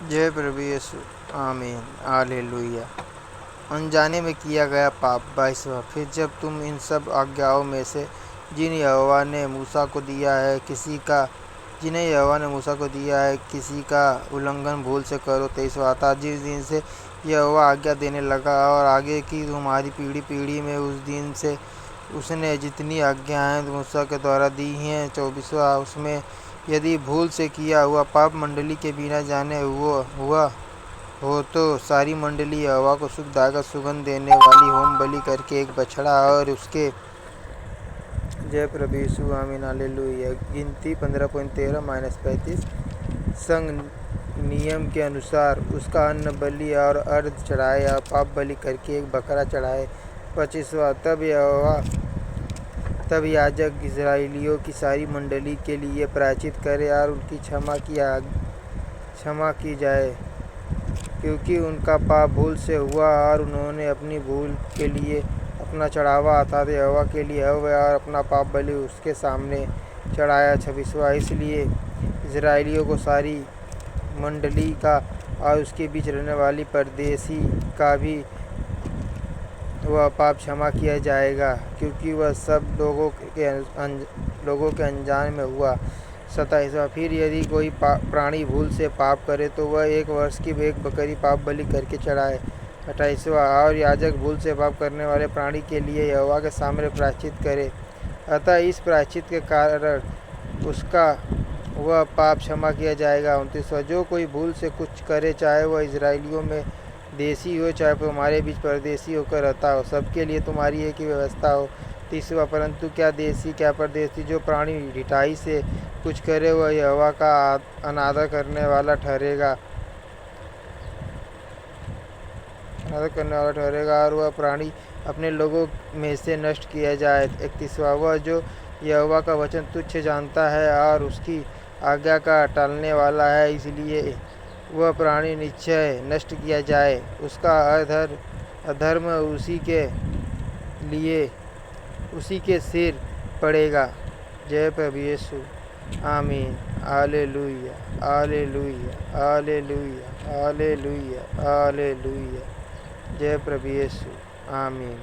जय प्रभु यीशु। आमीन। हालेलुया। अनजाने में किया गया पाप। 22वां। फिर जब तुम इन सब आज्ञाओं में से जिन्हें यहोवा ने मूसा को दिया है किसी का उल्लंघन भूल से करो। 23वां। अतः जिस दिन से यहोवा आज्ञा देने लगा और आगे की तुम्हारी पीढ़ी पीढ़ी में उस दिन से उसने जितनी आज्ञाएं मूसा के द्वारा दी हैं। 24वां। उसमें यदि भूल से किया हुआ पाप मंडली के बिना जाने हुआ हो तो सारी मंडली यहोवा को सुखदायक सुगंध देने वाली होम बलि करके एक बछड़ा और उसके जय प्रभु यीशु। आमीन। हालेलुया। गिनती 15.13-35। संग नियम के अनुसार उसका अन्न बलि और अर्घ चढ़ाए और पाप बलि करके एक बकरा चढ़ाए। 25वां। तब याजक इस्राएलियों की सारी मंडली के लिए प्रायश्चित करे और उनकी क्षमा की जाए, क्योंकि उनका पाप भूल से हुआ और उन्होंने अपनी भूल के लिए अपना चढ़ावा अर्थात यहोवा के लिए और अपना पाप बलि उसके सामने चढ़ाया। 26वां। इसलिए इस्राएलियों को सारी मंडली का और उसके बीच रहने वाली परदेशी का भी वह पाप क्षमा किया जाएगा, क्योंकि वह सब लोगों के अनजान में हुआ। 27वां। फिर यदि कोई प्राणी भूल से पाप करे तो वह 1 वर्ष की एक बकरी पाप बलि करके चढ़ाए। 28वां। और याजक भूल से पाप करने वाले प्राणी के लिए यहोवा के सामने प्रायश्चित करे, अतः इस प्रायश्चित के कारण उसका वह पाप क्षमा किया जाएगा। 29वां। जो कोई भूल से कुछ करे, चाहे वह इस्राएलियों में देशी हो चाहे तुम्हारे बीच परदेशी होकर रहता हो, सबके लिए तुम्हारी एक ही व्यवस्था हो। 30वां। परंतु क्या देशी क्या परदेशी जो प्राणी ढिठाई से कुछ करे वह यहोवा का अनादर करने वाला ठहरेगा और वह प्राणी अपने लोगों में से नष्ट किया जाए। 31वां। वह जो यहोवा का वचन तुच्छ जानता है और उसकी आज्ञा का टालने वाला है, इसलिए वह प्राणी निश्चय नष्ट किया जाए, उसका अधर्म उसी के सिर पड़ेगा। जय प्रभु यीशु। आमीन। Hallelujah. Hallelujah. Hallelujah. Hallelujah. Hallelujah. जय प्रभु यीशु। आमीन।